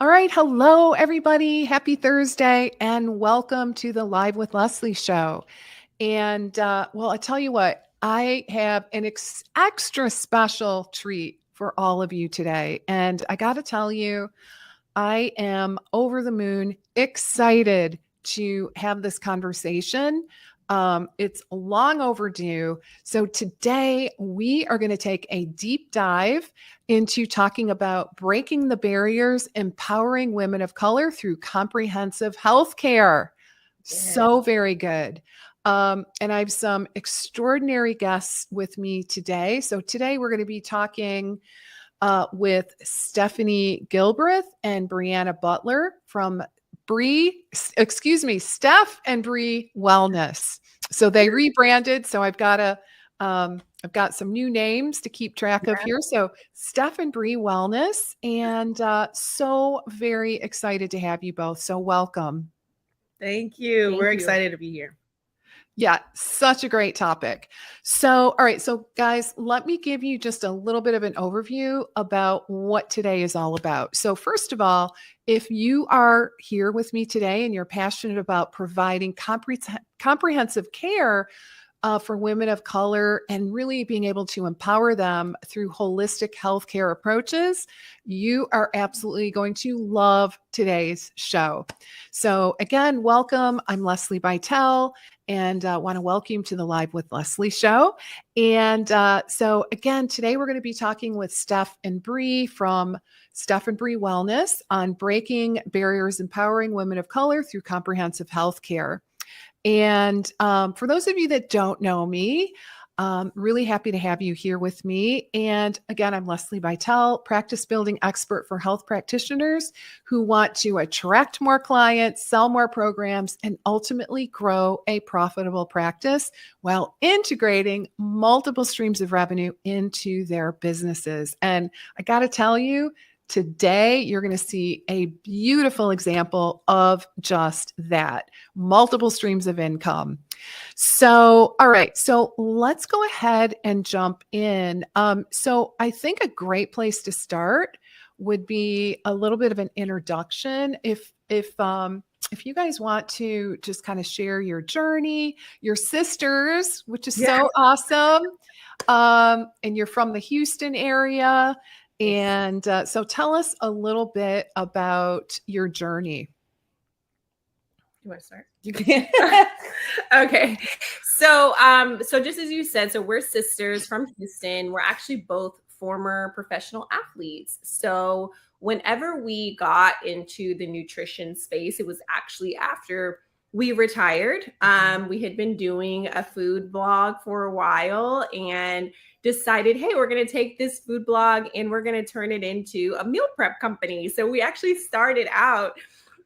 All right. Hello, everybody. Happy Thursday and welcome to the Live with Leslie show. And well, I tell you what, I have an extra special treat for all of you today. And I got to tell you, I am over the moon excited to have this conversation. It's long overdue. So today we are going to take a deep dive into talking about breaking the barriers, empowering women of color through comprehensive healthcare. So very good. And I have some extraordinary guests with me today. So today we're going to be talking with Stefanie Gilbreath and Briana Butler from Stef and Bri Wellness. So they rebranded. So I've got some new names to keep track of here. So Stef and Bri Wellness, and so very excited to have you both. So welcome. Thank you. We're excited to be here. Yeah, such a great topic. So, all right. So guys, let me give you just a little bit of an overview about what today is all about. So first of all, if you are here with me today and you're passionate about providing comprehensive care for women of color and really being able to empower them through holistic healthcare approaches, you are absolutely going to love today's show. So again, welcome. I'm Leslie Bytel, and want to welcome you to the Live with Leslie show. And so again, today we're going to be talking with Stef and Bri from Stef and Bri Wellness on breaking barriers, empowering women of color through comprehensive healthcare. And for those of you that don't know me, really happy to have you here with me. And again, I'm Leslie Bytel, practice building expert for health practitioners who want to attract more clients, sell more programs, and ultimately grow a profitable practice while integrating multiple streams of revenue into their businesses. And I got to tell you, today, you're going to see a beautiful example of just that, multiple streams of income. So, all right, so let's go ahead and jump in. So I think a great place to start would be a little bit of an introduction. If you guys want to just kind of share your journey, your sisters, which is so awesome, and you're from the Houston area. And so tell us a little bit about your journey. You want to start? You can. Okay. So just as you said, so we're sisters from Houston. We're actually both former professional athletes. So whenever we got into the nutrition space, it was actually after we retired. We had been doing a food blog for a while and decided, hey, we're going to take this food blog and we're going to turn it into a meal prep company. So we actually started out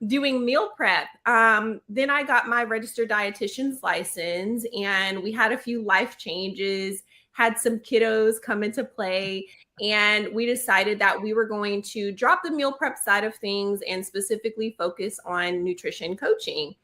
doing meal prep. Then I got my registered dietitian's license and we had a few life changes, had some kiddos come into play, and we decided that we were going to drop the meal prep side of things and specifically focus on nutrition coaching.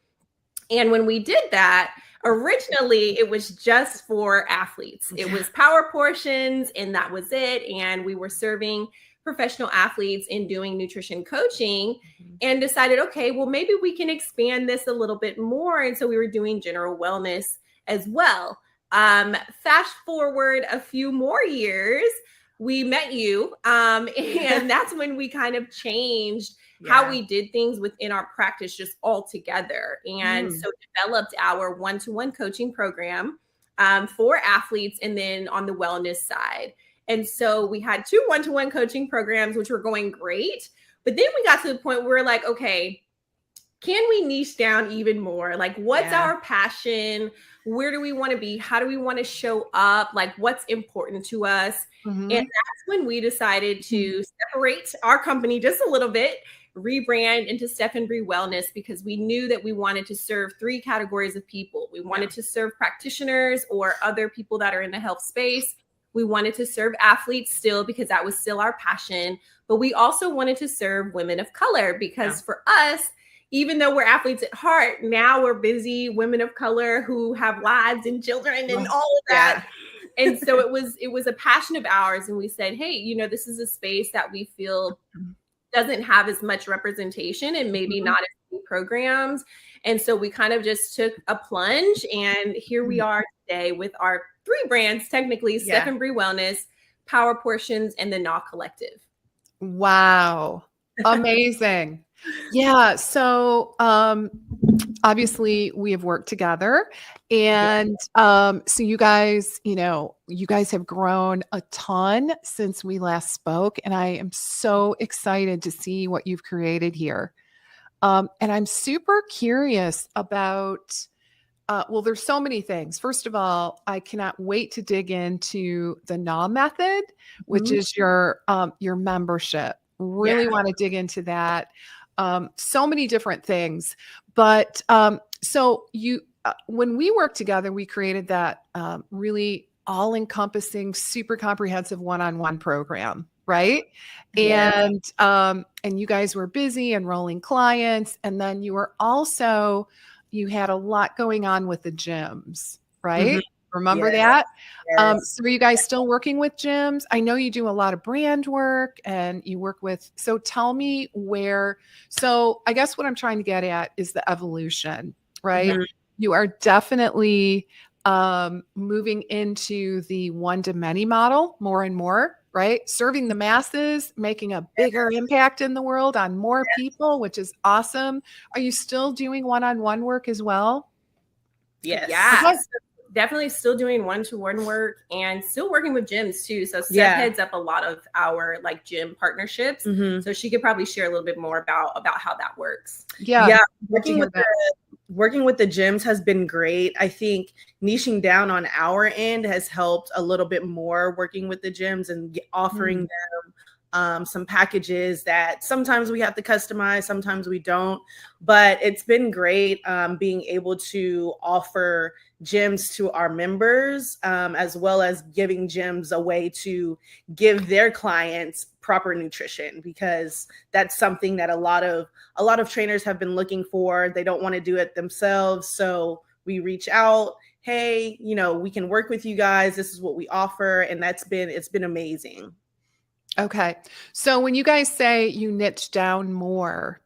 And when we did that, originally it was just for athletes. It was power portions and that was it. And we were serving professional athletes in doing nutrition coaching and decided, okay, well, maybe we can expand this a little bit more. And so we were doing general wellness as well. Fast forward a few more years, we met you. And that's when we kind of changed how we did things within our practice just all together. And so developed our one-to-one coaching program for athletes and then on the wellness side. And so we had 2 one-to-one coaching programs, which were going great. But then we got to the point where we're like, okay, can we niche down even more? Like, what's our passion? Where do we want to be? How do we want to show up? Like, what's important to us? And that's when we decided to separate our company just a little bit, rebrand into Stef and Bri Wellness, because we knew that we wanted to serve 3 categories of people. We wanted to serve practitioners or other people that are in the health space. We wanted to serve athletes still because that was still our passion. But we also wanted to serve women of color because for us, even though we're athletes at heart, now we're busy women of color who have lives and children and all of that. And so it was a passion of ours. And we said, hey, this is a space that we feel doesn't have as much representation and maybe not as many programs. And so we kind of just took a plunge, and here we are today with our 3 brands, technically, Stef Bri Wellness, Power Portions, and the GNAW Collective. Wow. Amazing. Yeah. So, obviously we have worked together, and, so you guys have grown a ton since we last spoke, and I am so excited to see what you've created here. And I'm super curious about, well, there's so many things. First of all, I cannot wait to dig into the GNAW Method, which is your membership. Really want to dig into that. So many different things. But so when we worked together, we created that really all-encompassing, super comprehensive one-on-one program, right? And you guys were busy enrolling clients, and then you had a lot going on with the gyms, right? Remember that? So are you guys still working with gyms? I know you do a lot of brand work, and you work with, so tell me so I guess what I'm trying to get at is the evolution, right? You are definitely moving into the one-to-many model more and more, right? Serving the masses, making a bigger impact in the world on more people, which is awesome. Are you still doing one-on-one work as well? Yes. Yeah. Definitely still doing one-to-one work, and still working with gyms too. So Steph heads up a lot of our like gym partnerships. So she could probably share a little bit more about how that works. Yeah. Working with the gyms has been great. I think niching down on our end has helped a little bit more, working with the gyms and offering them some packages that sometimes we have to customize, sometimes we don't. But it's been great being able to offer gyms to our members, as well as giving gyms a way to give their clients proper nutrition, because that's something that a lot of trainers have been looking for. They don't want to do it themselves. So we reach out, hey, we can work with you guys. This is what we offer. And it's been amazing. Okay. So when you guys say you niche down more,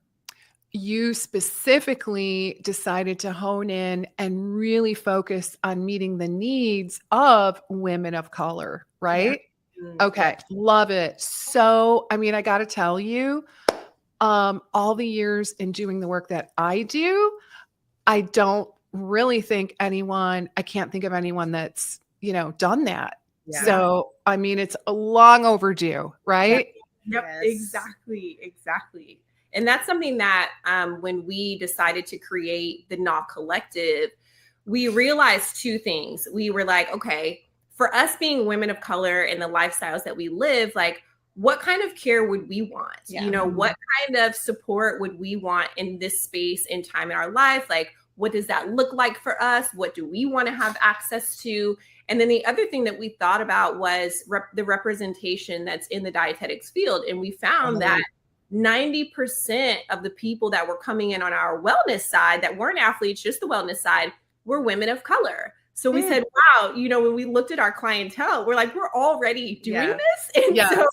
you specifically decided to hone in and really focus on meeting the needs of women of color, right? Okay. Love it. So, I mean, I got to tell you, all the years in doing the work that I do, I don't really think I can't think of anyone that's, done that. Yeah. So, I mean, it's long overdue, right? Yep. Exactly. And that's something that when we decided to create the GNAW Collective, we realized 2 things. We were like, okay, for us being women of color and the lifestyles that we live, like, what kind of care would we want? Yeah. What kind of support would we want in this space and time in our life? Like, what does that look like for us? What do we want to have access to? And then the other thing that we thought about was the representation that's in the dietetics field. And we found that 90% of the people that were coming in on our wellness side that weren't athletes, just the wellness side, were women of color. So we said, wow, when we looked at our clientele, we're like, we're already doing this. And so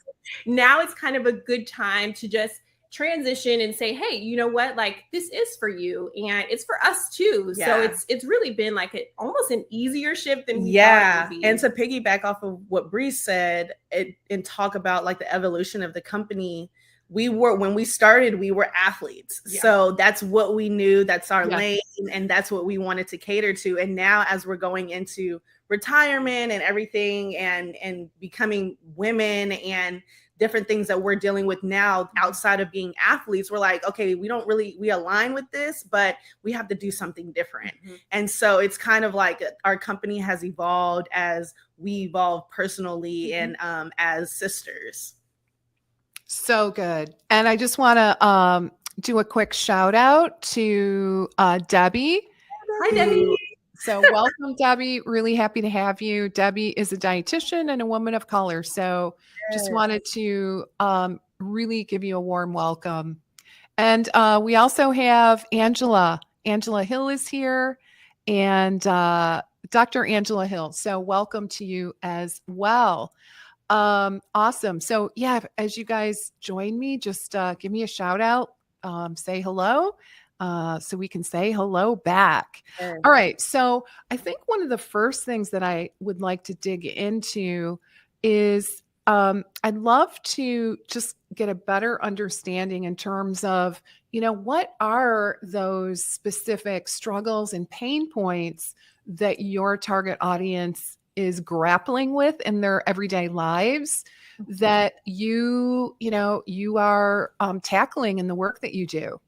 now it's kind of a good time to just transition and say, hey, you know what, like, this is for you and it's for us too. So it's really been like almost an easier shift than we thought it would be. And to piggyback off of what Bri said and talk about like the evolution of the company, when we started, we were athletes. So that's what we knew. That's our lane. And that's what we wanted to cater to. And now as we're going into retirement and everything and becoming women and different things that we're dealing with now outside of being athletes, we're like, okay, we align with this, but we have to do something different. And so it's kind of like our company has evolved as we evolve personally and as sisters. So good. And I just want to do a quick shout out to Debbie. Hi, Debbie. So welcome, Debbie. Really happy to have you. Debbie is a dietitian and a woman of color. So just wanted to really give you a warm welcome. And we also have Angela. Angela Hill is here, and Dr. Angela Hill. So welcome to you as well. Awesome. So yeah, as you guys join me, just give me a shout out, say hello, so we can say hello back. Yes. All right. So I think one of the first things that I would like to dig into is I'd love to just get a better understanding in terms of, what are those specific struggles and pain points that your target audience is grappling with in their everyday lives that you are tackling in the work that you do?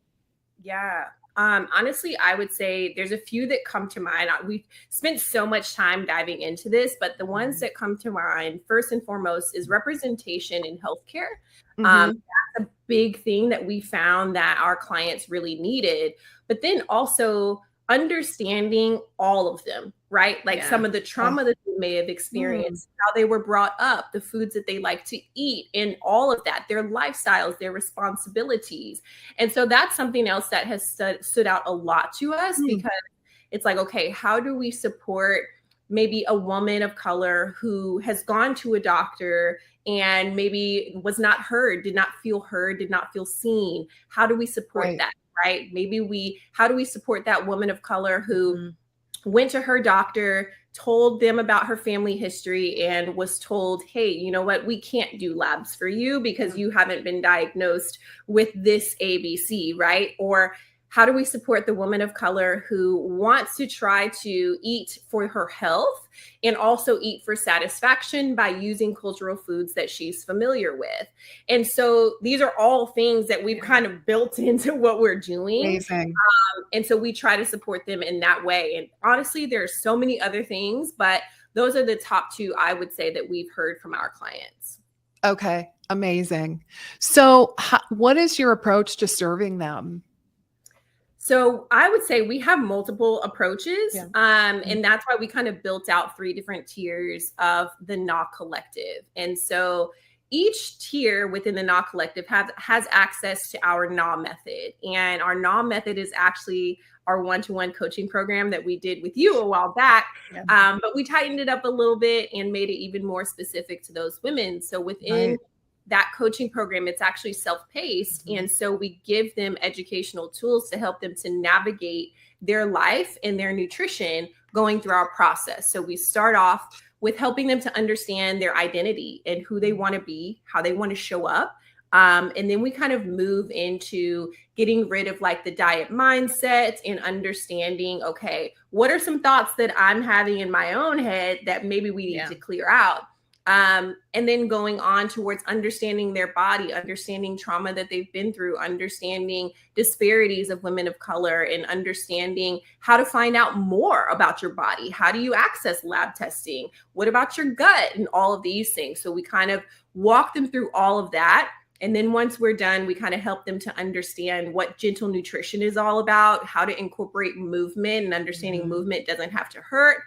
Yeah. Honestly, I would say there's a few that come to mind. We've spent so much time diving into this, but the ones that come to mind first and foremost is representation in healthcare. Mhm. That's a big thing that we found that our clients really needed, but then also understanding all of them, right? Like some of the trauma that they may have experienced, how they were brought up, the foods that they like to eat, and all of that, their lifestyles, their responsibilities. And so that's something else that has stood out a lot to us because it's like, okay, how do we support maybe a woman of color who has gone to a doctor and maybe was not heard, did not feel seen? How do we support that? Right? How do we support that woman of color who went to her doctor, told them about her family history, and was told, hey, you know what? We can't do labs for you because you haven't been diagnosed with this ABC, right? Or how do we support the woman of color who wants to try to eat for her health and also eat for satisfaction by using cultural foods that she's familiar with? And so these are all things that we've kind of built into what we're doing. Amazing. And so we try to support them in that way. And honestly, there's so many other things, but those are the top two I would say that we've heard from our clients. Okay. Amazing. So what is your approach to serving them? So I would say we have multiple approaches. And that's why we kind of built out 3 different tiers of the GNAW Collective. And so each tier within the GNAW Collective has access to our GNAW Method. And our GNAW Method is actually our one-to-one coaching program that we did with you a while back. But we tightened it up a little bit and made it even more specific to those women. So within that coaching program, it's actually self-paced. And so we give them educational tools to help them to navigate their life and their nutrition going through our process. So we start off with helping them to understand their identity and who they want to be, how they want to show up. And then we kind of move into getting rid of like the diet mindset and understanding, okay, what are some thoughts that I'm having in my own head that maybe we need to clear out? And then going on towards understanding their body, understanding trauma that they've been through, understanding disparities of women of color, and understanding how to find out more about your body. How do you access lab testing? What about your gut? And all of these things. So we kind of walk them through all of that. And then once we're done, we kind of help them to understand what gentle nutrition is all about, how to incorporate movement, and understanding movement doesn't have to hurt,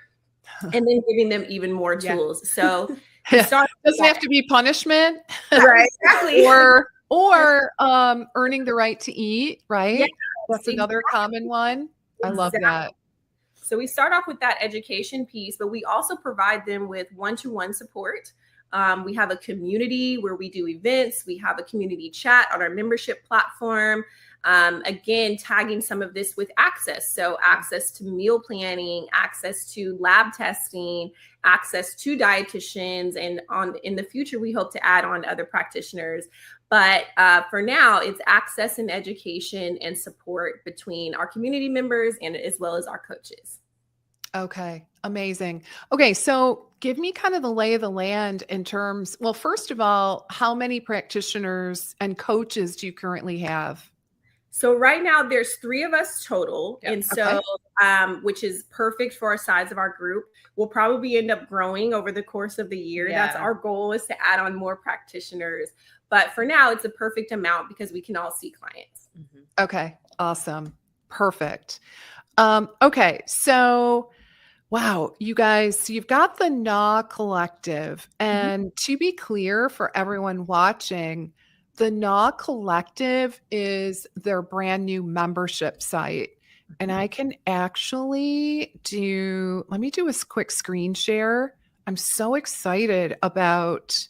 and then giving them even more tools. So doesn't have to be punishment, right? Exactly. or earning the right to eat, right? Yeah, that's another common one. I love that. So we start off with that education piece, but we also provide them with one-to-one support. We have a community where we do events. We have a community chat on our membership platform. Again, tagging some of this with access. So access to meal planning, access to lab testing, access to dietitians, and in the future, we hope to add on other practitioners. But for now, it's access and education and support between our community members and as well as our coaches. Okay. Amazing. Okay. So give me kind of the lay of the land in terms, well, first of all, how many practitioners and coaches do you currently have? So right now there's 3 of us total. And so, which is perfect for our size of our group. We'll probably end up growing over the course of the year. That's our goal, is to add on more practitioners. But for now, it's a perfect amount because we can all see clients. Okay. Awesome. Perfect. Okay. So, wow, you guys, so you've got the GNAW Collective. And to be clear for everyone watching, the GNAW Collective is their brand new membership site. And I can actually let me do a quick screen share. I'm so excited about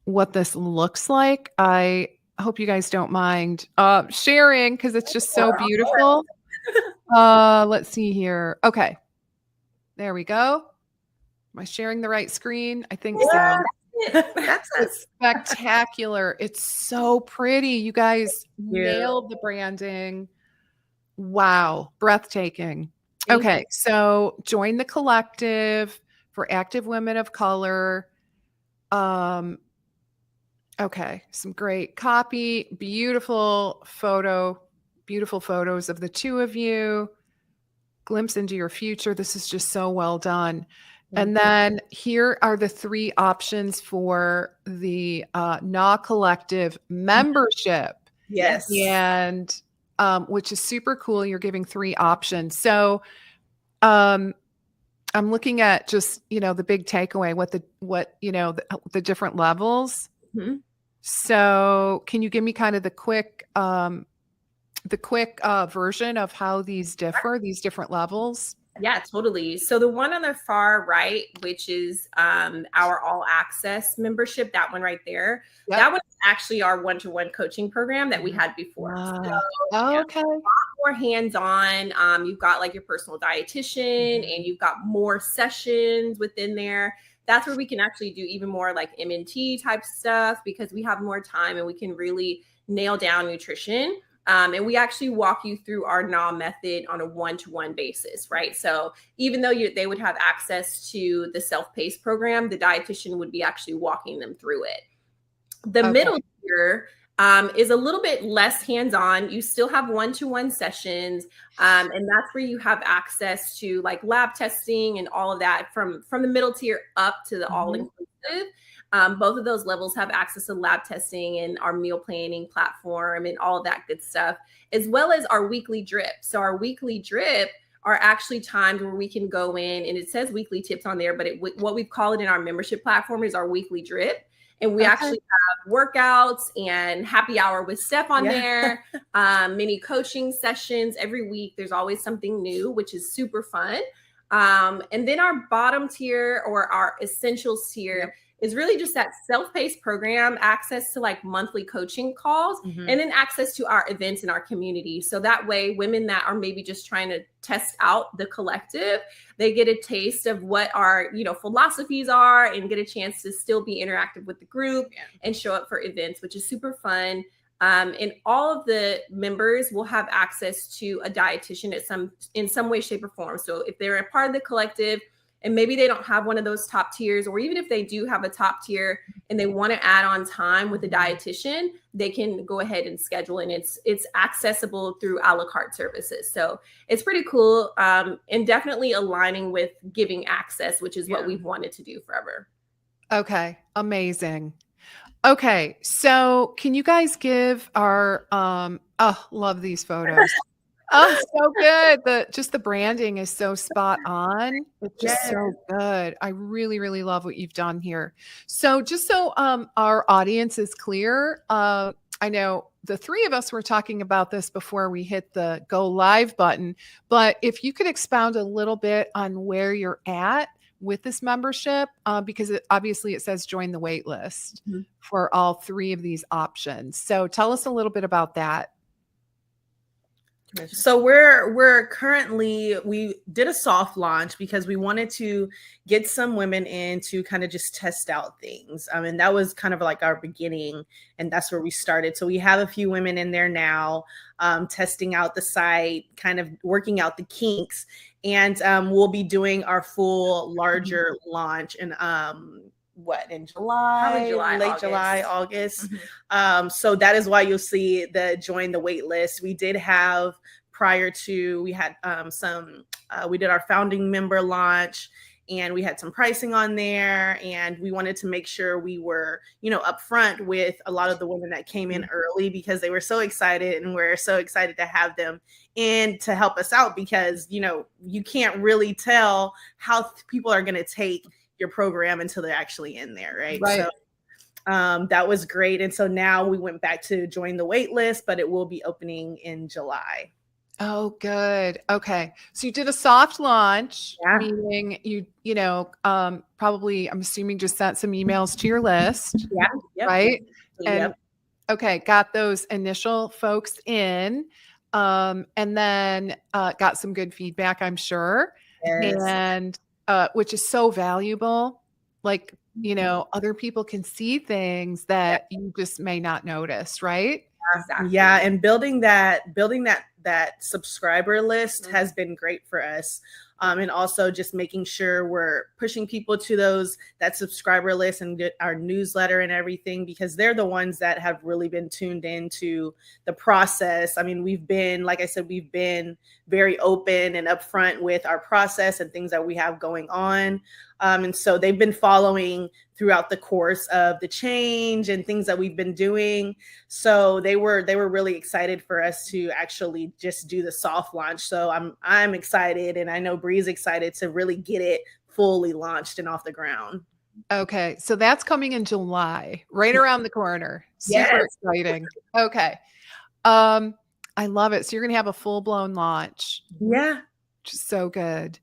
what this looks like. I hope you guys don't mind sharing because it's just so beautiful. Let's see here. Okay. There we go. Am I sharing the right screen? I think so. That's It's spectacular. It's so pretty. You guys nailed the branding. Wow. Breathtaking. Okay. So join the collective for active women of color. Okay. Some great copy, beautiful photos of the two of you. Glimpse into your future. This is just so well done. And then here are the 3 options for the GNAW Collective membership. Yes. And which is super cool. You're giving 3 options. So I'm looking at just, the big takeaway, the different levels. Mm-hmm. So can you give me kind of the quick version of how these differ, these different levels? Yeah, totally. So the one on the far right, which is our all access membership, that one right there, that one is actually our one-to-one coaching program that we had before. So, okay. A lot more hands-on. You've got like your personal dietitian and you've got more sessions within there. That's where we can actually do even more like MNT type stuff because we have more time and we can really nail down nutrition. And we actually walk you through our GNAW method on a one-to-one basis, right? So even though they would have access to the self-paced program, the dietitian would be actually walking them through it. The middle tier is a little bit less hands-on. You still have one-to-one sessions, and that's where you have access to like lab testing and all of that from the middle tier up to the all-inclusive. Both of those levels have access to lab testing and our meal planning platform and all of that good stuff, as well as our weekly drip. So our weekly drip are actually times where we can go in, and it says weekly tips on there, but what we call it in our membership platform is our weekly drip. And we actually have workouts and happy hour with Stef on there, mini coaching sessions every week. There's always something new, which is super fun. And then our bottom tier or our essentials tier is really just that self-paced program, access to like monthly coaching calls, and then access to our events in our community. So that way women that are maybe just trying to test out the collective, they get a taste of what our, philosophies are and get a chance to still be interactive with the group and show up for events, which is super fun. And all of the members will have access to a dietitian in some way, shape, or form. So if they're a part of the collective, and maybe they don't have one of those top tiers, or even if they do have a top tier and they want to add on time with a dietitian, they can go ahead and schedule, and it's accessible through a la carte services. So it's pretty cool, and definitely aligning with giving access, which is what we've wanted to do forever. Okay. Amazing. Okay. So can you guys give our, love these photos. Oh, so good. The branding is so spot on. It's just so good. I really, really love what you've done here. So just so our audience is clear, I know the 3 of us were talking about this before we hit the go live button, but if you could expound a little bit on where you're at with this membership, because obviously it says join the wait list for all 3 of these options. So tell us a little bit about that. So we're currently, we did a soft launch because we wanted to get some women in to kind of just test out things. And that was kind of like our beginning, and that's where we started. So we have a few women in there now, testing out the site, kind of working out the kinks, and we'll be doing our full larger launch in in July, late July, August. So that is why you'll see the join the wait list. We did have prior to, we had we did our founding member launch, and we had some pricing on there, and we wanted to make sure we were, upfront with a lot of the women that came in early, because they were so excited, and we're so excited to have them in to help us out, because, you can't really tell how people are going to take your program until they're actually in there, right? So that was great. And so now we went back to join the wait list, but it will be opening in July. Oh, good. Okay. So you did a soft launch, meaning probably, I'm assuming, just sent some emails to your list, Yeah. Yep. right? And Yep. okay, got those initial folks in, and then got some good feedback, I'm sure. Yes. And which is so valuable. Like, other people can see things that you just may not notice, right? Exactly. Yeah, and building that subscriber list has been great for us. And also just making sure we're pushing people to that subscriber list and get our newsletter and everything, because they're the ones that have really been tuned into the process. I mean, like I said, we've been very open and upfront with our process and things that we have going on. And so they've been following throughout the course of the change and things that we've been doing. So they were really excited for us to actually just do the soft launch. So I'm excited, and I know Bri's excited to really get it fully launched and off the ground. Okay, so that's coming in July, right around the corner. Super exciting. Okay. I love it. So you're going to have a full-blown launch. Yeah. Which is so good.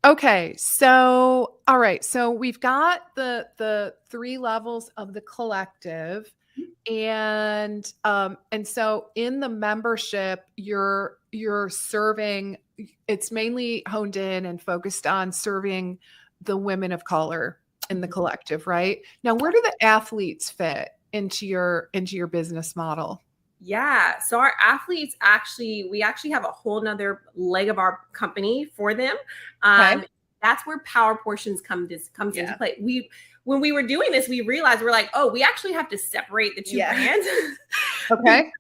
Okay, so all right, so we've got the 3 levels of the collective, and so in the membership, you're serving. It's mainly honed in and focused on serving the women of color in the collective, right? Now, where do the athletes fit into your business model? Yeah. So our athletes we actually have a whole nother leg of our company for them. That's where Power Portions comes into play. When we were doing this, we realized we're like, oh, we actually have to separate the two brands. Okay.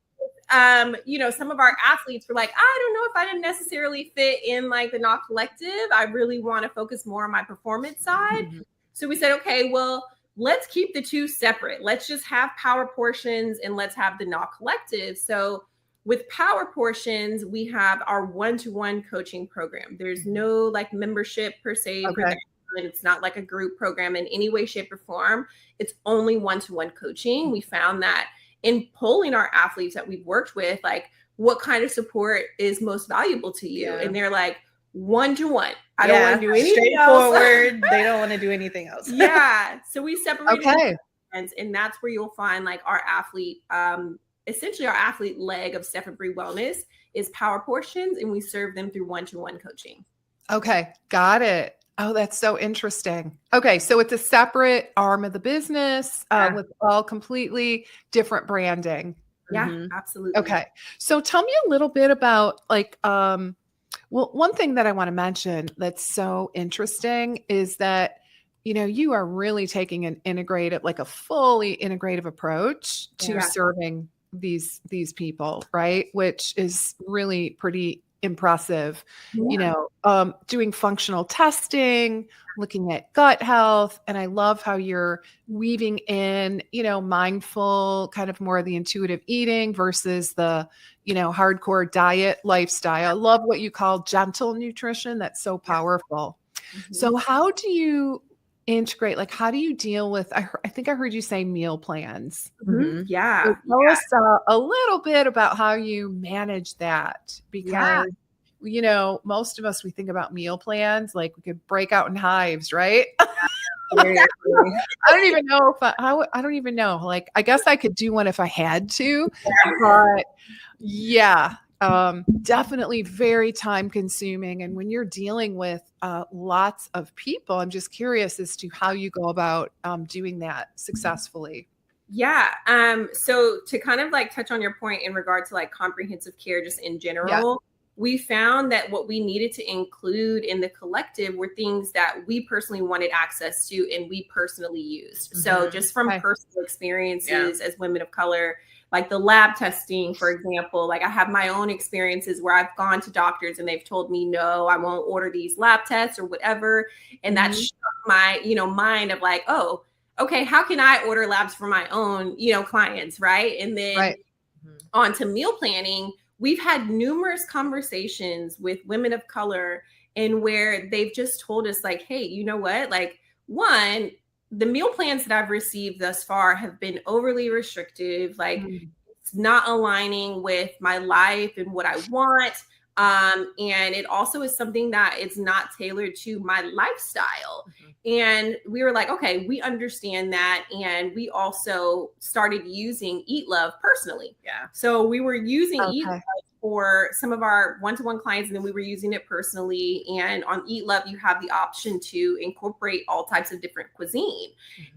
Some of our athletes were like, I don't know if I didn't necessarily fit in like the GNAW Collective. I really want to focus more on my performance side. Mm-hmm. So we said, okay, well, let's keep the two separate. Let's just have Power Portions and let's have the GNAW Collective. So with Power Portions, we have our one-to-one coaching program. There's no like membership per se for that. It's not like a group program in any way, shape, or form. It's only one-to-one coaching. We found that in polling our athletes that we've worked with, like, what kind of support is most valuable to you? And they're like, one-to-one. I don't want to do anything straightforward. They don't want to do anything else. So we separated and that's where you'll find like our athlete, essentially our athlete leg of Stef Bri Wellness is Power Portions, and we serve them through one-to-one coaching. Okay, got it. Oh, that's so interesting. Okay, so it's a separate arm of the business with all completely different branding. Yeah, absolutely. Okay, so tell me a little bit about like, well, one thing that I want to mention that's so interesting is that, you are really taking an integrated, like a fully integrative approach to serving these people, right? Which is really pretty impressive. Doing functional testing, looking at gut health. And I love how you're weaving in, mindful, kind of more of the intuitive eating versus the, hardcore diet lifestyle. I love what you call gentle nutrition. That's so powerful. Mm-hmm. So how do you integrate, like, how do you deal with, I think I heard you say meal plans. Mm-hmm. So tell us a little bit about how you manage that, because most of us, we think about meal plans like we could break out in hives, right? I don't even know I don't even know. Like, I guess I could do one if I had to, but definitely very time consuming. And when you're dealing with lots of people, I'm just curious as to how you go about doing that successfully. So to kind of like touch on your point in regard to like comprehensive care, just in general, we found that what we needed to include in the collective were things that we personally wanted access to and we personally used. Mm-hmm. So just from personal experiences as women of color, like the lab testing, for example, like I have my own experiences where I've gone to doctors and they've told me, no, I won't order these lab tests or whatever. And that struck my, mind of like, oh, okay, how can I order labs for my own, clients, right? And then on to meal planning, we've had numerous conversations with women of color and where they've just told us like, hey, you know what? Like, one, the meal plans that I've received thus far have been overly restrictive. Like, it's not aligning with my life and what I want. And it also is something that it's not tailored to my lifestyle. And we were like, okay, we understand that. And we also started using EatLove personally. So we were using EatLove for some of our one-to-one clients, and then we were using it personally. And on EatLove, you have the option to incorporate all types of different cuisine.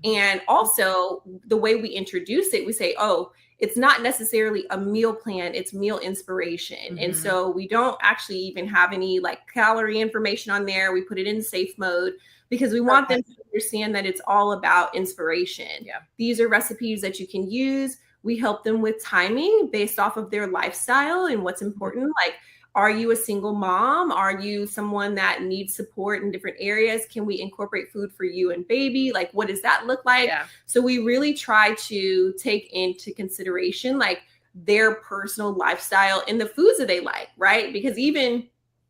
And also the way we introduce it, we say, oh, it's not necessarily a meal plan, it's meal inspiration. And so we don't actually even have any like calorie information on there. We put it in safe mode because we want them to understand that it's all about inspiration. These are recipes that you can use. We help them with timing based off of their lifestyle and what's important. Like, are you a single mom? Are you someone that needs support in different areas? Can we incorporate food for you and baby? Like, what does that look like? So we really try to take into consideration like their personal lifestyle and the foods that they like, right? Because even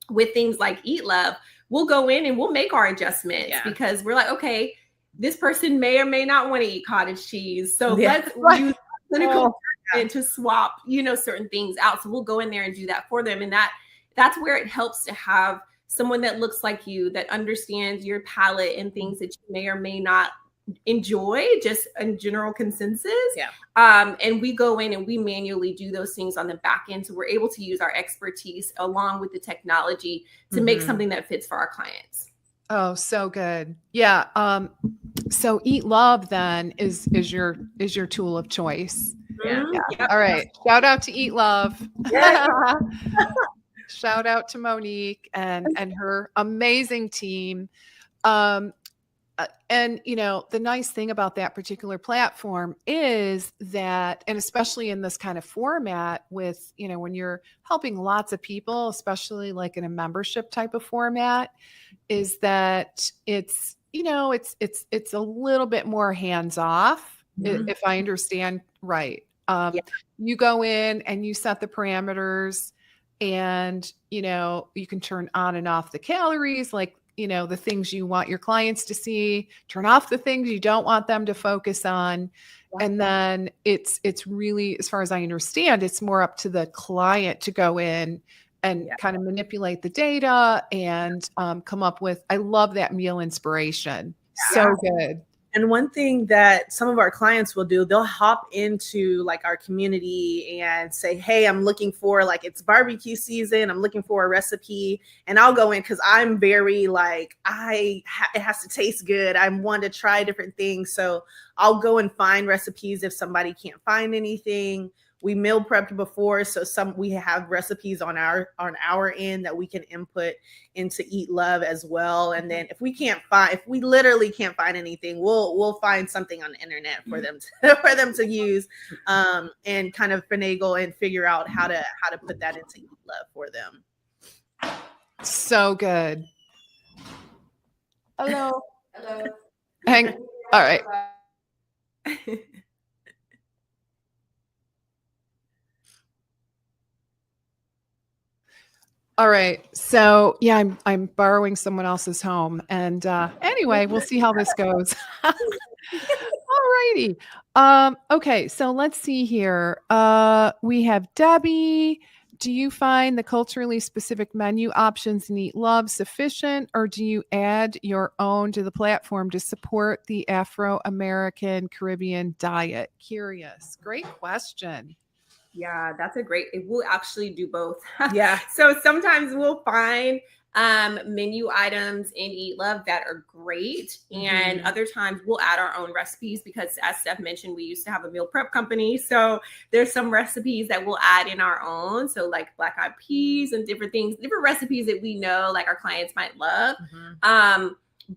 with things like EatLove, we'll go in and we'll make our adjustments because we're like, okay, this person may or may not want to eat cottage cheese. So let's use clinical to swap, you know, certain things out. So we'll go in there and do that for them. And that's where it helps to have someone that looks like you, that understands your palate and things that you may or may not enjoy, just a general consensus. And we go in and we manually do those things on the back end. So we're able to use our expertise along with the technology to make something that fits for our clients. Oh, so good. Yeah. So EatLove then is your tool of choice. All right. Shout out to EatLove. Shout out to Monique and her amazing team. And, you know, the nice thing about that particular platform is that, and especially in this kind of format with, you know, when you're helping lots of people, especially like in a membership type of format, is that it's, you know, it's a little bit more hands off, if I understand right. You go in and you set the parameters and, you know, you can turn on and off the calories, like, you know, the things you want your clients to see, turn off the things you don't want them to focus on. And then it's really, as far as I understand, it's more up to the client to go in and kind of manipulate the data and come up with, I love that meal inspiration. So good. And one thing that some of our clients will do, they'll hop into like our community and say, hey, I'm looking for, like, it's barbecue season, I'm looking for a recipe. And I'll go in because I'm very like, it has to taste good. I want to try different things. So I'll go and find recipes if somebody can't find anything. We meal prepped before, so we have recipes on our end that we can input into EatLove as well. And then if we literally can't find anything, we'll find something on the internet for them to use, and kind of finagle and figure out how to put that into EatLove for them. So good. Hello. All right. All right. So yeah, I'm borrowing someone else's home. And anyway, we'll see how this goes. All righty. Okay, so let's see here. We have Debbie. Do you find the culturally specific menu options in EatLove sufficient, or do you add your own to the platform to support the Afro-American Caribbean diet? Curious. Great question. Yeah, we'll actually do both. Yeah. So sometimes we'll find menu items in EatLove that are great. And other times we'll add our own recipes because, as Steph mentioned, we used to have a meal prep company. So there's some recipes that we'll add in our own. So like black eyed peas and different things, different recipes that we know like our clients might love.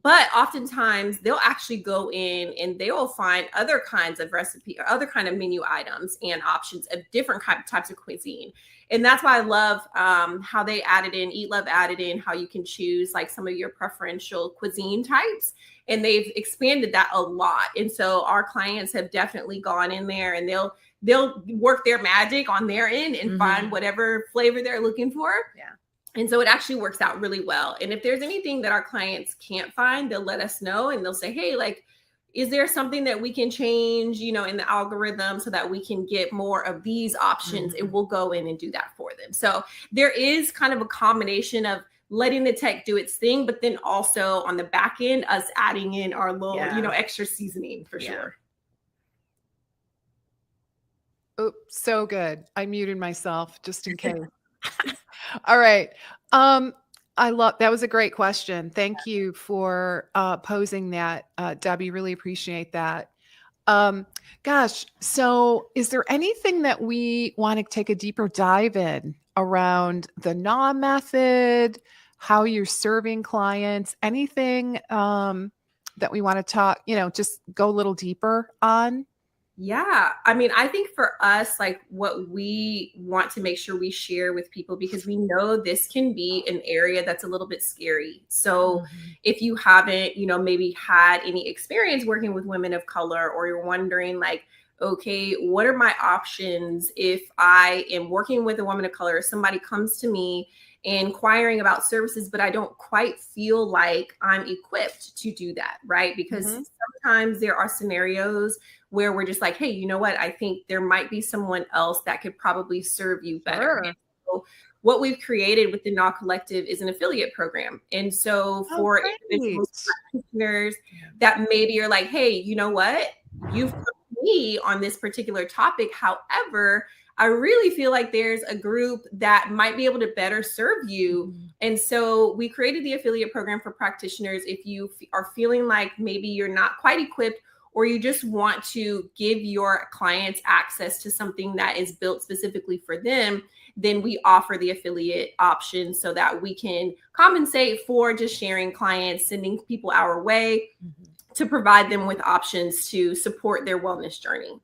But oftentimes they'll actually go in and they will find other kinds of recipe or other kind of menu items and options of different types of cuisine. And that's why I love how they EatLove added in how you can choose like some of your preferential cuisine types. And they've expanded that a lot. And so our clients have definitely gone in there and they'll work their magic on their end and find whatever flavor they're looking for. Yeah. And so it actually works out really well. And if there's anything that our clients can't find, they'll let us know and they'll say, hey, like, is there something that we can change, you know, in the algorithm so that we can get more of these options? And we'll go in and do that for them. So there is kind of a combination of letting the tech do its thing, but then also on the back end, us adding in our little, you know, extra seasoning for sure. Oh, so good. I muted myself just in case. All right. I love that was a great question. Thank you for posing that, Debbie. Really appreciate that. Gosh, so is there anything that we want to take a deeper dive in around the GNAW method, how you're serving clients, anything that we want to talk, you know, just go a little deeper on? Yeah. I mean, I think for us, like what we want to make sure we share with people, because we know this can be an area that's a little bit scary. So if you haven't, you know, maybe had any experience working with women of color, or you're wondering like, okay, what are my options if I am working with a woman of color, somebody comes to me inquiring about services, but I don't quite feel like I'm equipped to do that, right? Because sometimes there are scenarios where we're just like, hey, you know what? I think there might be someone else that could probably serve you better. Sure. So what we've created with the GNAW Collective is an affiliate program. And so for individuals, practitioners that maybe are like, hey, you know what? You've come to me on this particular topic. However, I really feel like there's a group that might be able to better serve you. And so we created the affiliate program for practitioners. If you are feeling like maybe you're not quite equipped, or you just want to give your clients access to something that is built specifically for them, then we offer the affiliate option so that we can compensate for just sharing clients, sending people our way to provide them with options to support their wellness journey.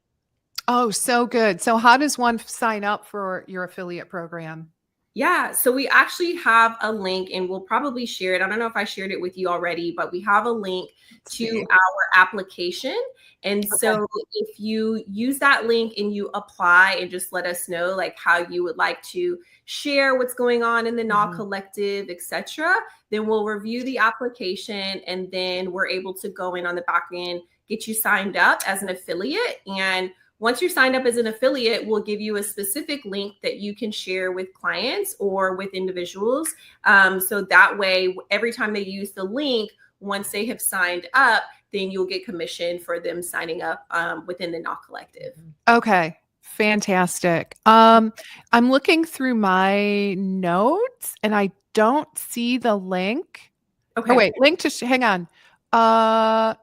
Oh, so good. So how does one sign up for your affiliate program? Yeah, so we actually have a link, and we'll probably share it. I don't know if I shared it with you already, but we have a link to our application. And so if you use that link and you apply and just let us know like how you would like to share what's going on in the GNAW Collective, etc., then we'll review the application, and then we're able to go in on the back end, get you signed up as an affiliate. And once you're signed up as an affiliate, we'll give you a specific link that you can share with clients or with individuals. So that way, every time they use the link, once they have signed up, then you'll get commission for them signing up within the GNAW Collective. Okay, fantastic. I'm looking through my notes and I don't see the link. Okay. Oh, wait, link to, hang on. Oh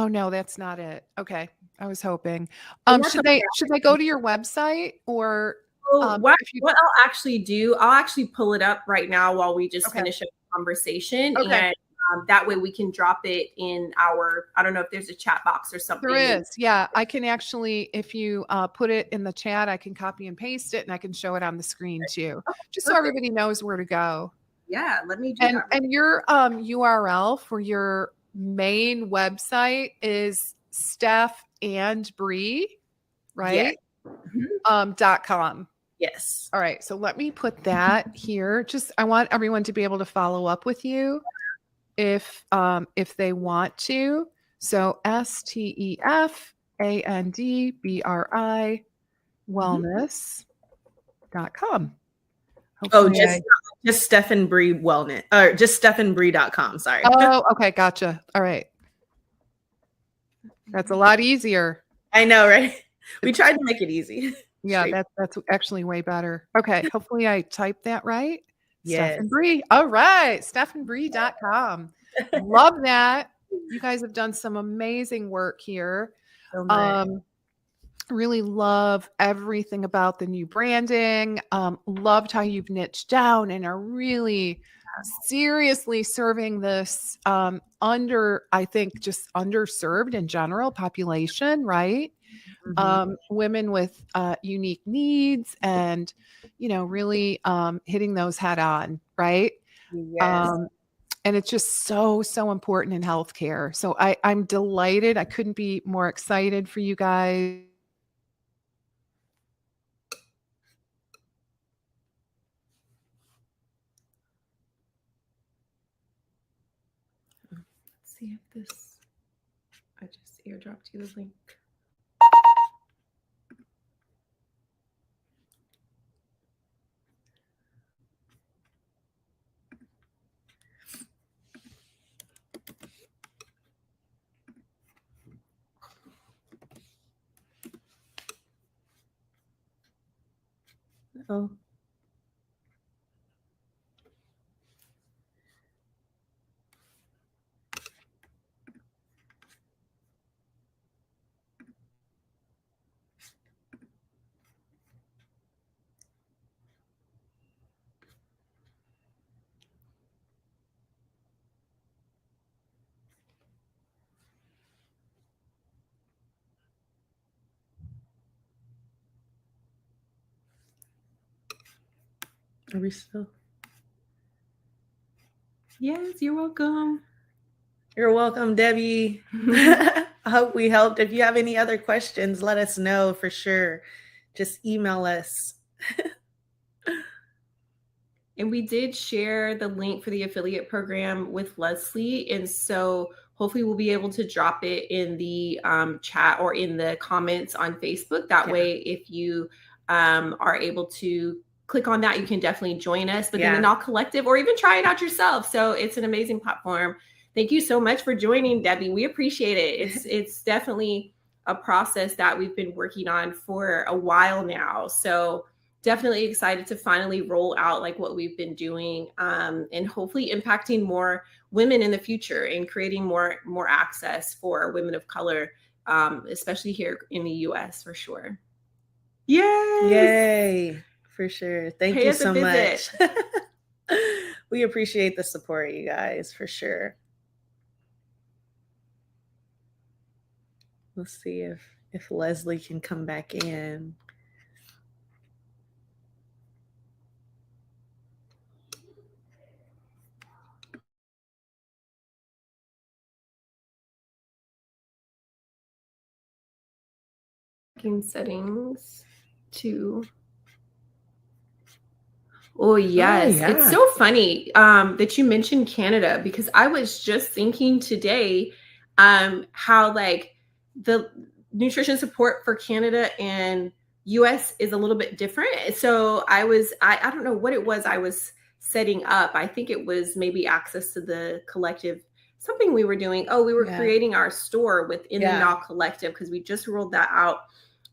no, that's not it. Okay. I was hoping. Should I go to your website or what I'll actually do, I'll actually pull it up right now while we just finish up the conversation. And that way we can drop it in our, I don't know if there's a chat box or something. There is. Yeah. I can actually, if you put it in the chat, I can copy and paste it and I can show it on the screen too, just so everybody knows where to go. Yeah. Let me do that. And your URL for your main website is Stef and Bri, right? .com. Yes. All right. So let me put that here. Just, I want everyone to be able to follow up with you if they want to. So StefAndBri wellness.com. Oh, just Stef Bri Wellness, or just stefandbri.com. Sorry. Oh, okay. Gotcha. All right. That's a lot easier. I know, right? We tried to make it easy. Yeah, that's actually way better. Okay. Hopefully I typed that right. Yes. Stef Bri. All right. stefandbri.com. Love that. You guys have done some amazing work here. So much. Really love everything about the new branding. Loved how you've niched down and are really seriously serving this I think just underserved in general population, right? Women with unique needs and, you know, really hitting those head on, right? Yes. And it's just so, so important in healthcare. So I'm delighted. I couldn't be more excited for you guys. See if this, I just airdropped you the link. Oh. Are we still? Yes, you're welcome. You're welcome, Debbie. I hope we helped. If you have any other questions, let us know for sure. Just email us. And we did share the link for the affiliate program with Leslie. And so hopefully we'll be able to drop it in the chat or in the comments on Facebook. That way, if you are able to click on that, you can definitely join us. But then the GNAW Collective, or even try it out yourself. So it's an amazing platform. Thank you so much for joining, Debbie. We appreciate it. It's definitely a process that we've been working on for a while now. So definitely excited to finally roll out like what we've been doing, and hopefully impacting more women in the future and creating more access for women of color, especially here in the US for sure. Yay, for sure. Thank you so much. Visit. We appreciate the support, you guys, for sure. Let's see if Leslie can come back in. Settings to. Oh yes. It's so funny that you mentioned Canada, because I was just thinking today how like the nutrition support for Canada and US is a little bit different. So I don't know what it was I was setting up. I think it was maybe access to the collective, something we were doing. Oh, we were creating our store within the GNAW Collective, because we just rolled that out,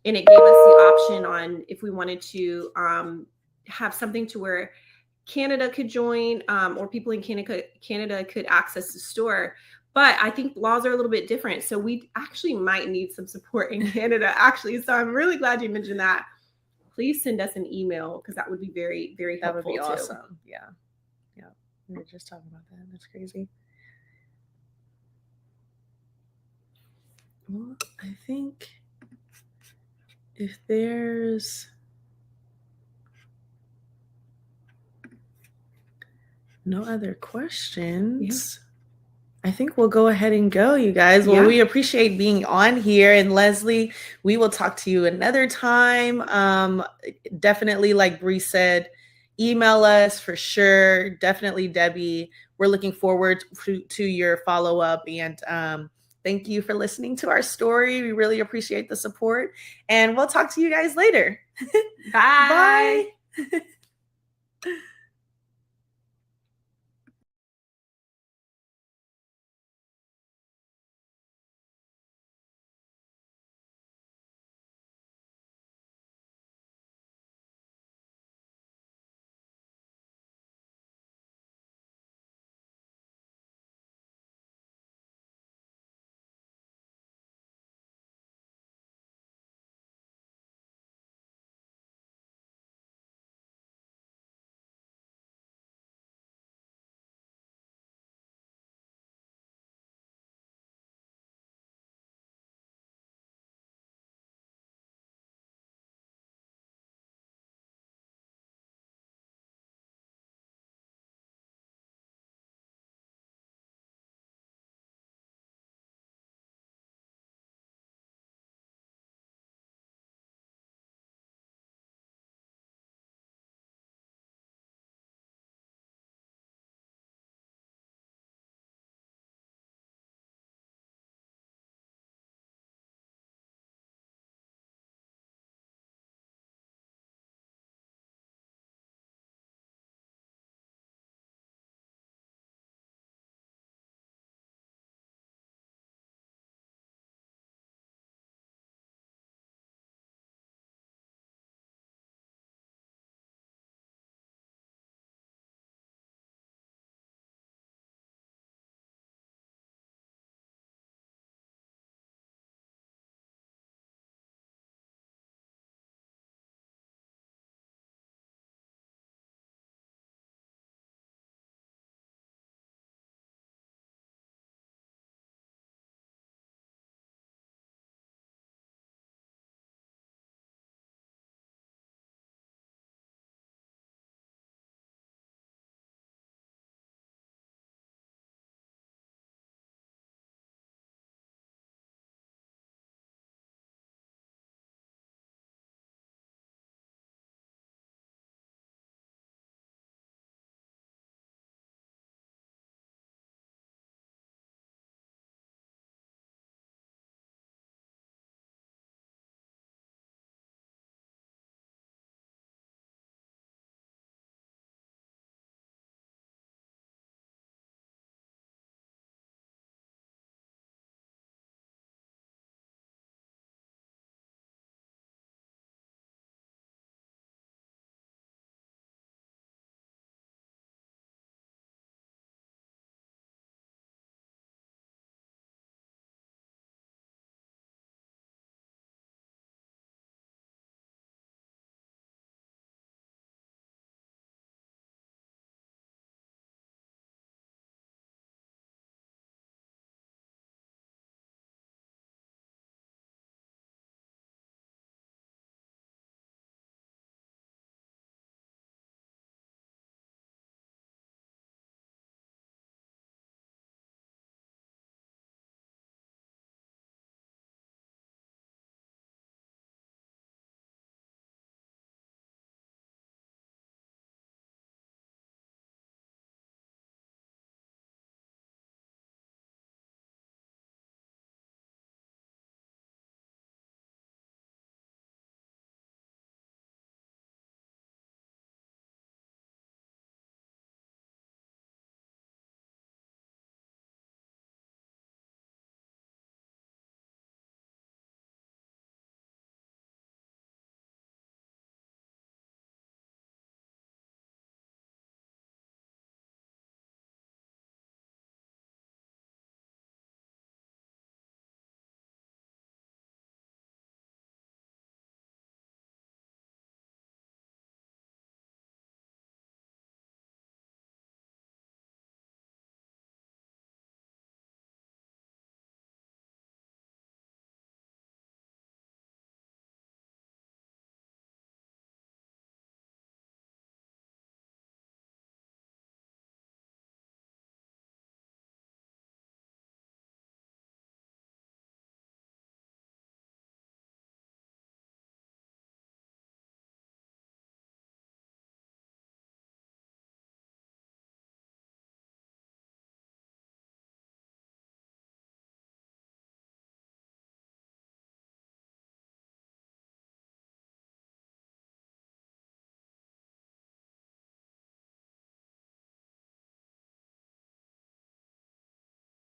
and it gave us the option on if we wanted to have something to where Canada could join, or people in Canada could access the store. But I think laws are a little bit different. So we actually might need some support in Canada, actually. So I'm really glad you mentioned that. Please send us an email, because that would be very, very helpful. That would be awesome. Yeah. We were just talking about that. That's crazy. Well, I think if there's no other questions, I think we'll go ahead and go, you guys. Well, we appreciate being on here. And Leslie, we will talk to you another time. Definitely, like Bri said, email us for sure. Definitely, Debbie. We're looking forward to your follow-up. And thank you for listening to our story. We really appreciate the support. And we'll talk to you guys later. Bye. Bye.